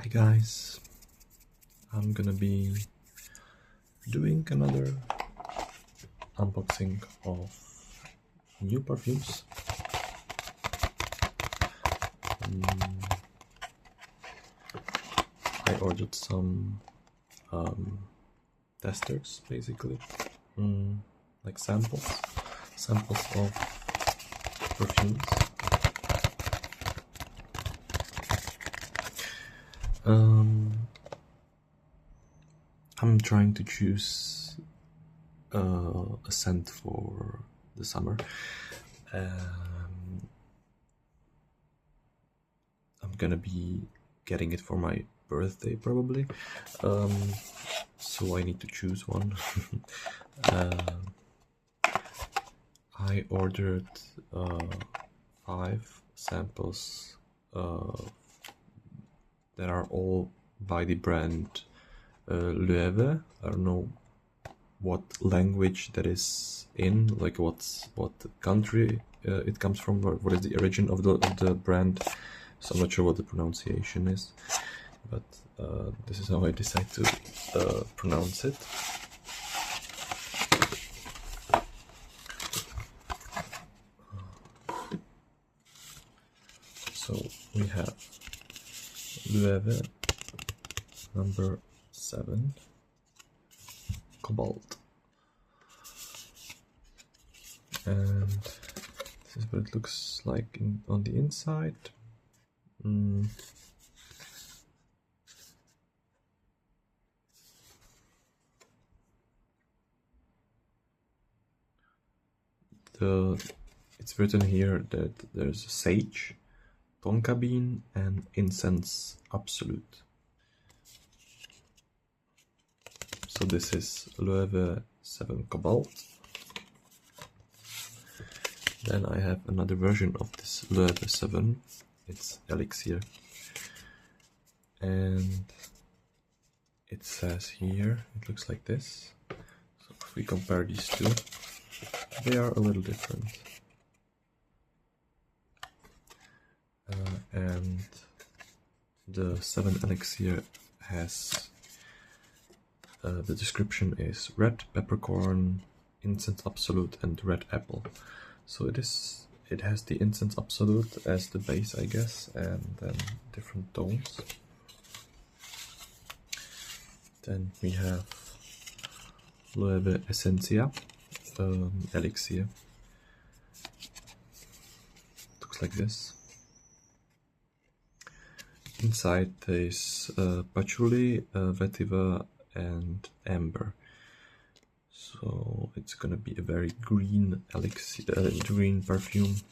Hi guys, I'm gonna be doing another unboxing of new perfumes. I ordered some testers, basically, like samples of perfumes. I'm trying to choose a scent for the summer. I'm gonna be getting it for my birthday probably, so I need to choose one. I ordered 5 samples that are all by the brand Loewe. I don't know what language that is in, like what country it comes from, or what is the origin of the brand. So I'm not sure what the pronunciation is, but this is how I decide to pronounce it. So we have Loewe number 7 Cobalt, and this is what it looks like on the inside. It's written here that there's sage, tonka bean, and incense absolute. So this is Loewe 7 Cobalt. Then I have another version of this Loewe 7. It's Elixir. And it says here, it looks like this. So if we compare these two, they are a little different. And the 7 Elixir has the description is red peppercorn, incense absolute, and red apple. So it has the incense absolute as the base, I guess, and then different tones. Then we have Loewe Essentia Elixir. Looks like this. Inside there is patchouli, vetiver, and amber. So it's gonna be a very green elixir, green perfume,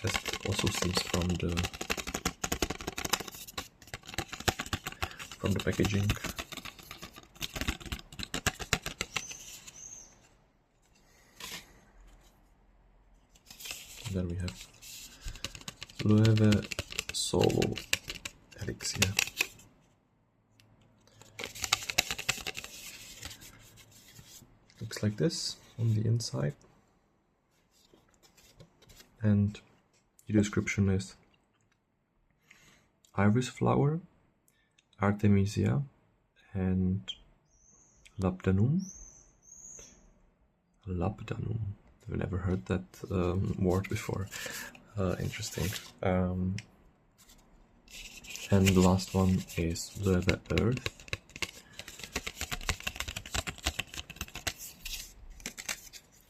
as it also seems from the packaging. And then we have Loewe Solo Elixir. Looks like this on the inside, and the description is iris flower, artemisia, and labdanum. Labdanum. I've never heard that word before. Interesting. And the last one is Loewe Earth.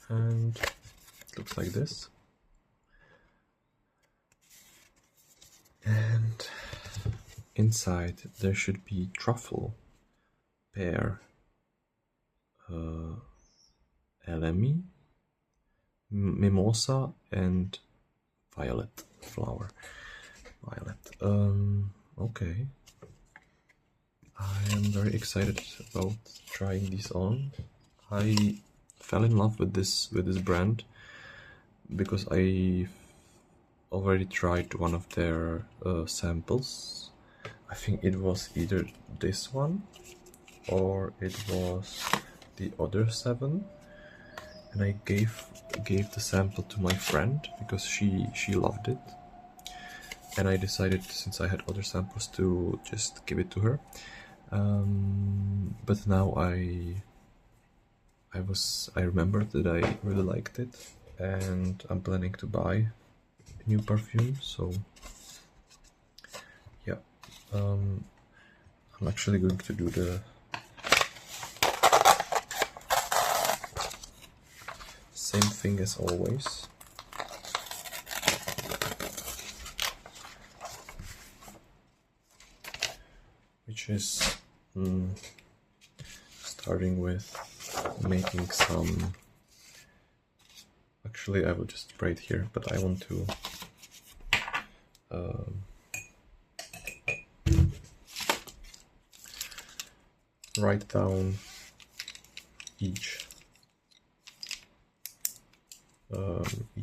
And it looks like this. And inside there should be truffle, pear, elemi, mimosa, and violet flower. Okay. I am very excited about trying these on. I fell in love with this brand because I already tried one of their samples. I think it was either this one or it was the other 7, and I gave the sample to my friend because she loved it. and I decided, since I had other samples, to just give it to her. But now I remembered that I really liked it, and I'm planning to buy a new perfume. So yeah, I'm actually going to do the same thing as always. Which is starting with making some. Actually, I will just spray it here, but I want to write down each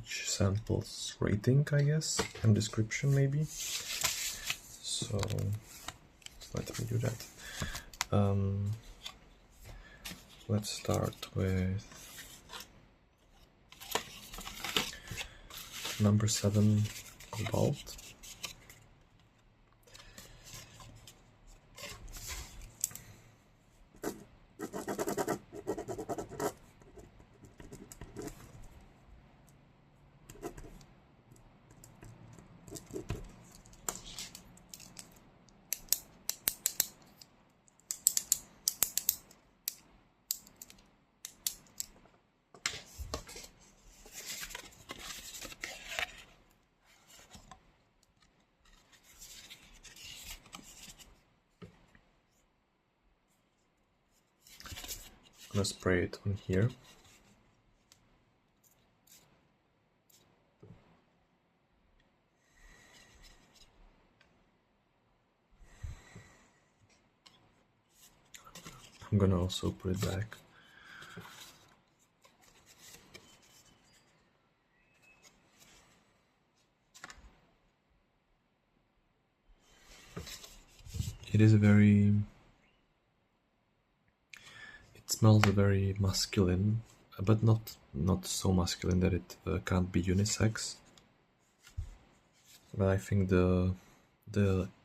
sample's rating, I guess, and description maybe. So let me do that. Let's start with number 7, Cobalt. I'm gonna spray it on here. I'm gonna also put it back. It is a very... It smells very masculine, but not so masculine that it can't be unisex. But I think the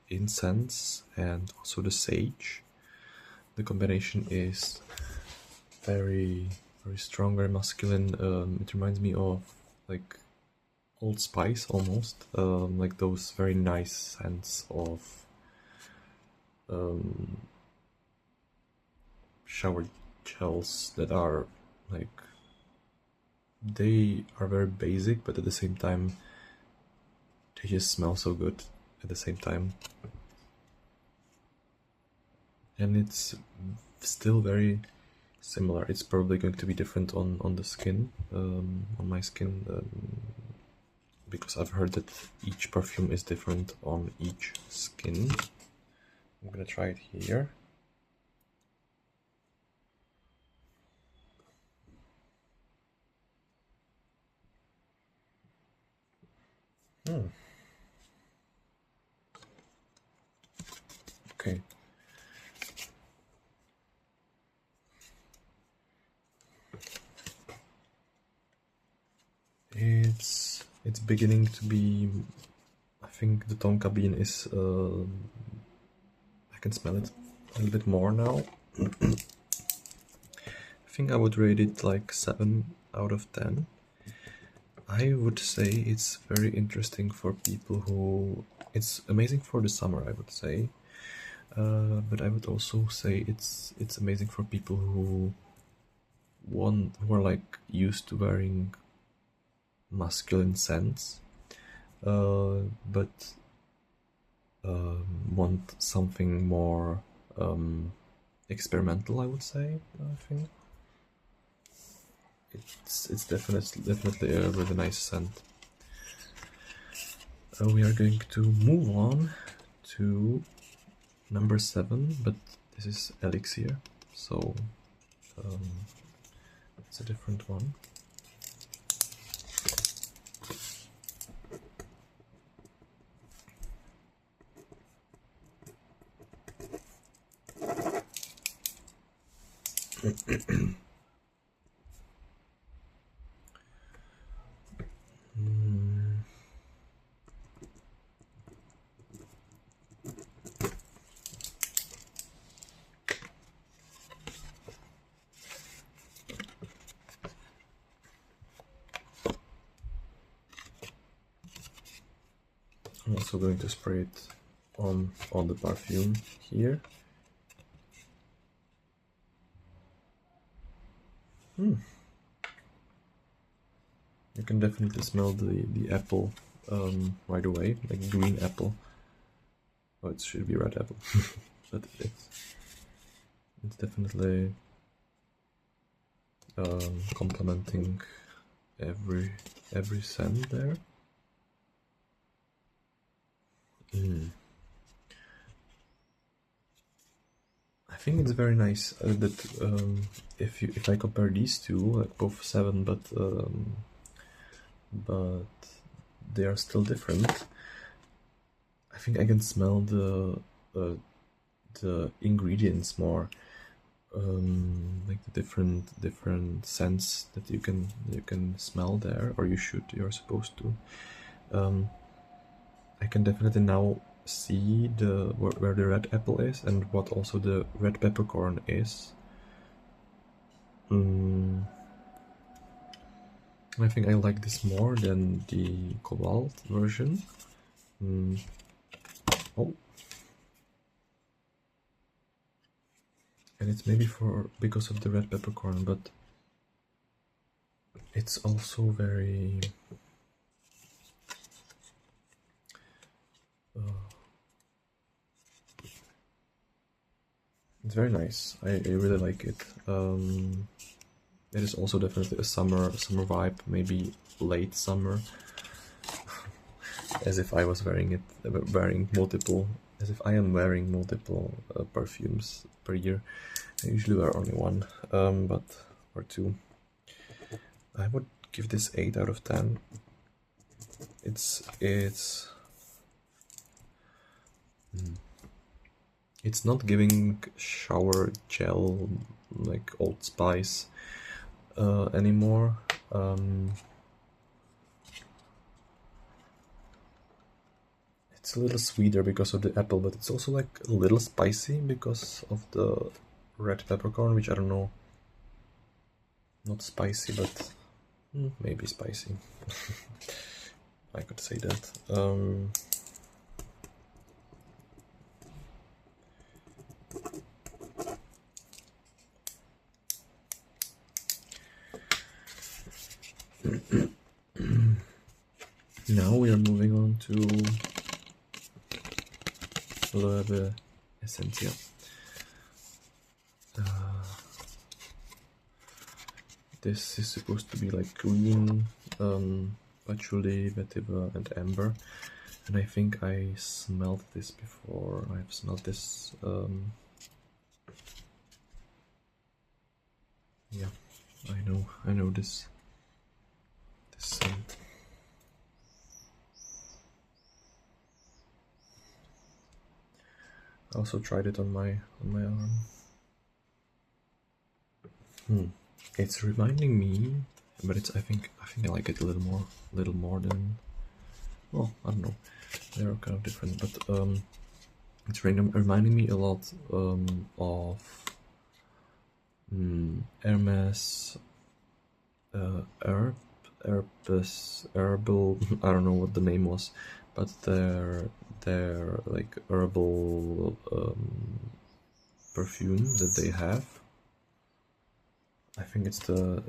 incense and also the sage, the combination is very strong, very masculine. It reminds me of like Old Spice almost, like those very nice scents of shower gels that are like, they are very basic, but at the same time they just smell so good at the same time. And it's still very similar. It's probably going to be different on the skin, on my skin, because I've heard that each perfume is different on each skin. I'm gonna try it here. Okay. It's beginning to be... I think the tonka bean is... I can smell it a little bit more now. I think I would rate it like 7 out of 10. I would say it's very interesting for people who... It's amazing for the summer, I would say. But I would also say it's amazing for people who are like used to wearing masculine scents, but want something more experimental, I would say. I think it's definitely a really nice scent. We are going to move on to number 7, but this is Elixir, so it's a different one. also going to spray it on the perfume here. You can definitely smell the apple right away, like green apple. Oh, it should be red apple, but it's definitely complementing every scent there. I think it's very nice that if I compare these two, like both 7, but they are still different. I think I can smell the ingredients more, like the different scents that you can smell there, or you're supposed to. I can definitely now see where the red apple is and what also the red peppercorn is. I think I like this more than the cobalt version. Oh, and it's maybe because of the red peppercorn, but it's also very it's very nice. I really like it. It is also definitely a summer vibe, maybe late summer. As if I was wearing multiple, as if I am wearing multiple perfumes per year. I usually wear only one, or two. I would give this 8 out of 10. It's not giving shower gel like Old Spice anymore. It's a little sweeter because of the apple, but it's also like a little spicy because of the red peppercorn, which I don't know. Not spicy, but maybe spicy. I could say that. Now we are moving on to Lofi Essentia. This is supposed to be like green, patchouli, vetiver, and amber. And I think I smelled this before. I've smelled this. Yeah, I know this scent. I also tried it on my arm. It's reminding me, but I think I like it a little more than. Well, I don't know. They're kind of different, but it's reminding me a lot of Hermes herbal. I don't know what the name was, but they're like herbal perfume that they have. I think it's the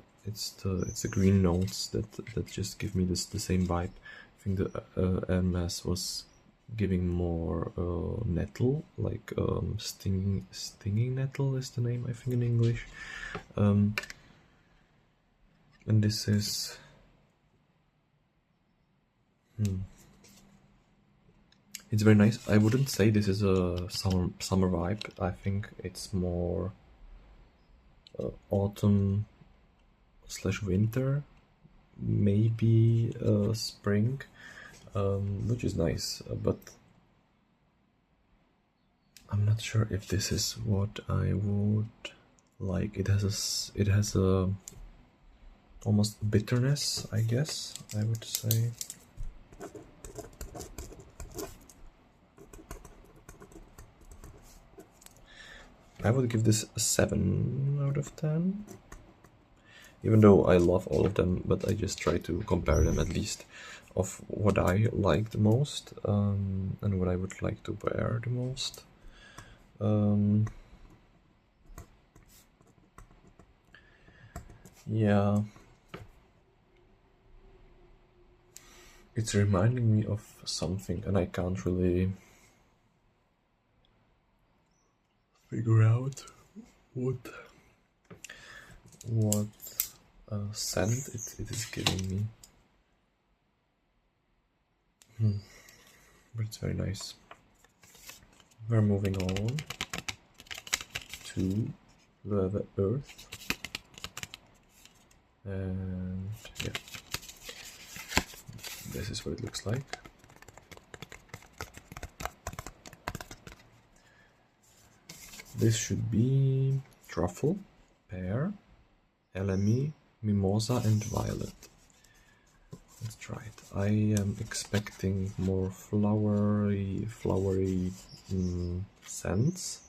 green notes that just give me the same vibe. I think the Hermes was giving more nettle, like stinging nettle is the name, I think, in English. And this is it's very nice. I wouldn't say this is a summer vibe. I think it's more autumn / winter, maybe spring, which is nice, but I'm not sure if this is what I would like. It has a almost bitterness, I guess I would say. I would give this a 7 out of 10. even though I love all of them, but I just try to compare them at least of what I like the most, and what I would like to wear the most. Yeah, it's reminding me of something, and I can't really figure out what scent it is giving me. But it's very nice. We're moving on to the earth, and yeah, this is what it looks like. This should be truffle, pear, elemi, mimosa, and violet. Let's try it. I am expecting more flowery scents,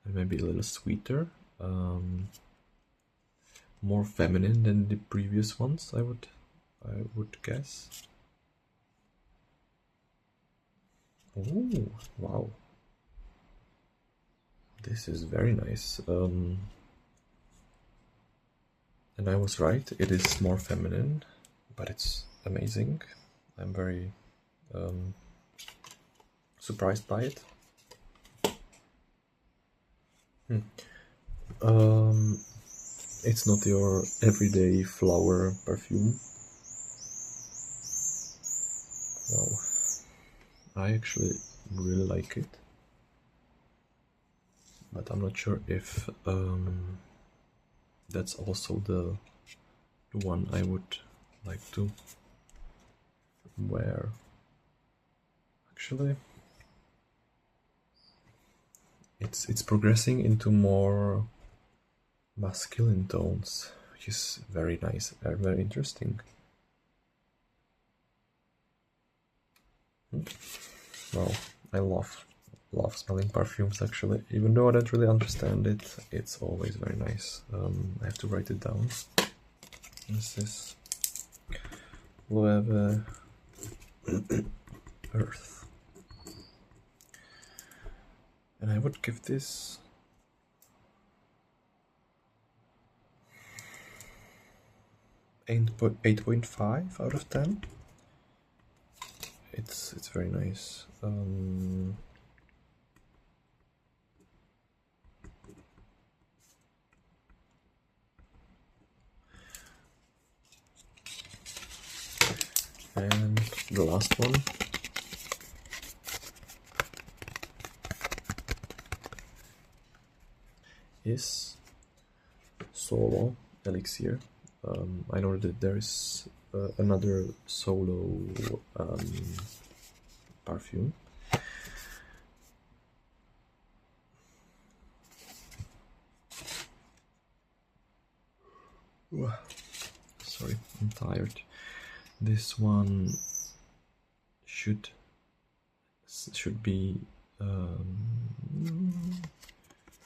and maybe a little sweeter, more feminine than the previous ones. I would guess. Oh wow, this is very nice. And I was right. It is more feminine, but it's amazing. I'm very surprised by it. It's not your everyday flower perfume. Wow, I actually really like it, but I'm not sure if that's also the one I would like to wear. Actually, it's progressing into more masculine tones, which is very nice, very interesting. Well, I love smelling perfumes actually, even though I don't really understand it. It's always very nice. I have to write it down. This is Loewe Earth, and I would give this 8.5 out of 10. It's very nice. And the last one is Solo Elixir. I know that there is another Solo perfume. Sorry, I'm tired. This one should be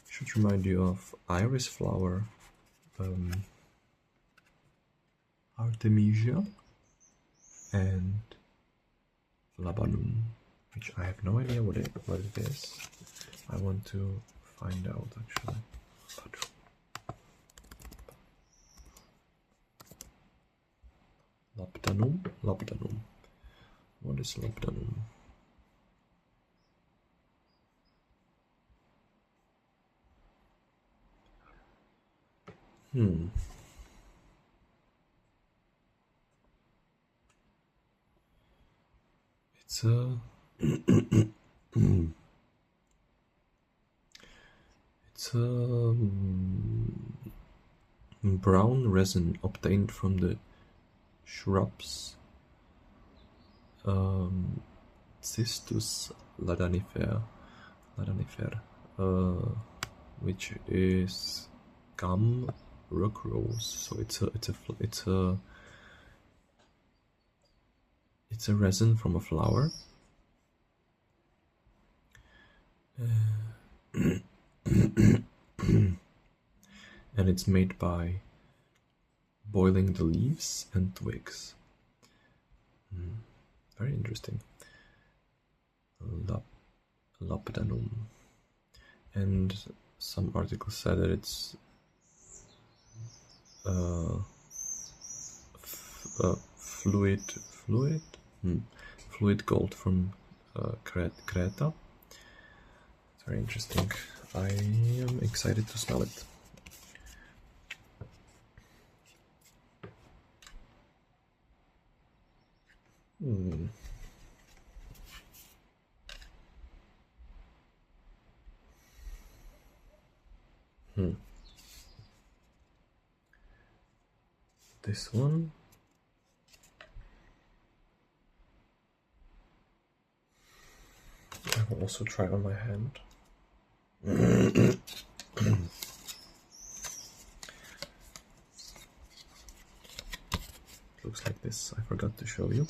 should remind you of iris flower, Artemisia, and Labanum, which I have no idea what it is. I want to find out actually. Labdanum. What is labdanum? It's a it's a brown resin obtained from the shrubs Cistus ladanifer, which is gum rock rose. So it's a resin from a flower. And it's made by boiling the leaves and twigs. Very interesting. Lapdanum. And some articles said that it's fluid gold from Creta. It's very interesting. I am excited to smell it. This one. I will also try on my hand. Looks like this. I forgot to show you.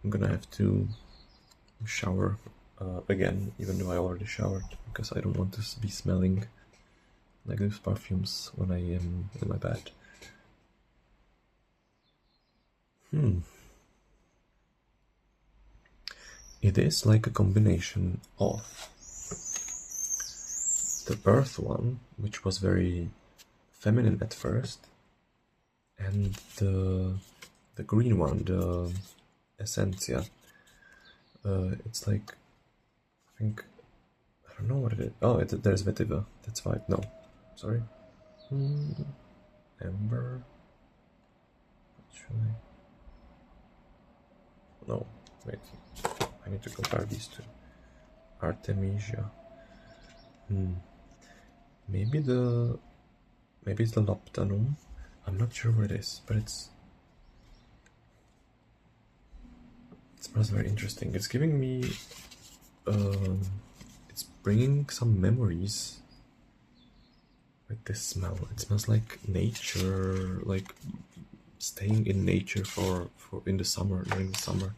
I'm gonna have to shower again, even though I already showered, because I don't want to be smelling like those perfumes when I am in my bed. It is like a combination of the earth one, which was very feminine at first, and the green one, the Essentia. It's like, I think, I don't know what it is. Oh, there's vetiver. That's why. No, sorry. Amber. Actually, no. Wait. I need to compare these two. Artemisia. Maybe it's the Lapdanum. I'm not sure what it is, but it smells very interesting. It's giving me, it's bringing some memories with this smell. It smells like nature, like staying in nature for in the summer, during the summer.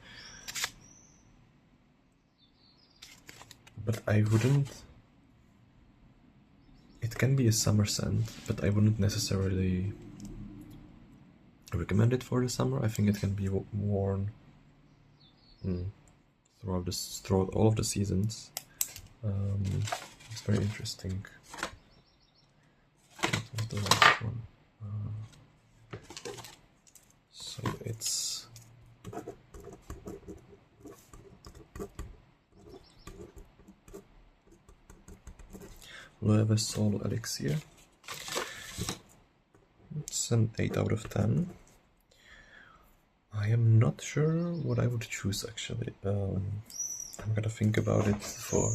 But I wouldn't. It can be a summer scent, but I wouldn't necessarily recommend it for the summer. I think it can be worn throughout all of the seasons. It's very interesting. What was the last one? So it's Loewe Solo Elixir. It's an 8 out of 10. I am not sure what I would choose actually. I'm gonna think about it for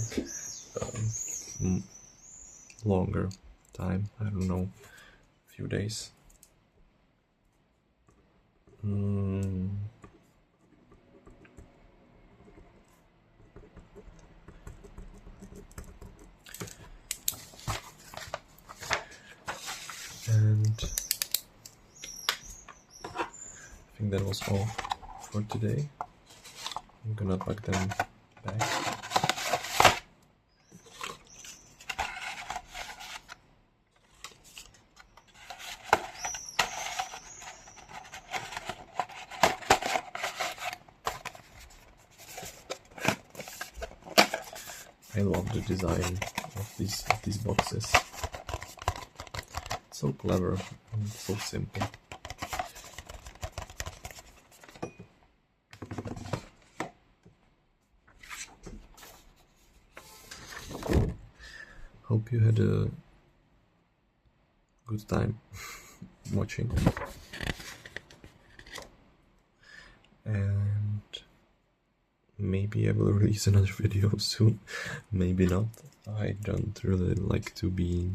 longer time. I don't know, a few days. And I think that was all for today. I'm gonna pack them back. I love the design of these boxes. So clever and so simple. Hope you had a good time watching. And maybe I will release another video soon, maybe not. I don't really like to be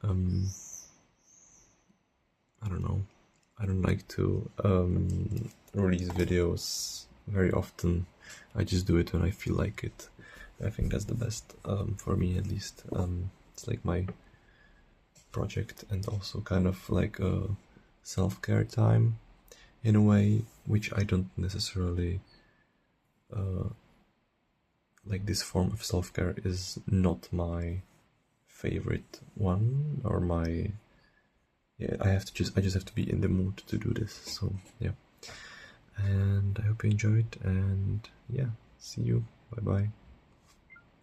I don't know. I don't like to release videos very often. I just do it when I feel like it. I think that's the best, for me at least. It's like my project and also kind of like a self-care time in a way, which I don't necessarily like. This form of self-care is not my favorite one or my yeah, I just have to be in the mood to do this. So yeah, and I hope you enjoyed, and yeah, see you. Bye bye.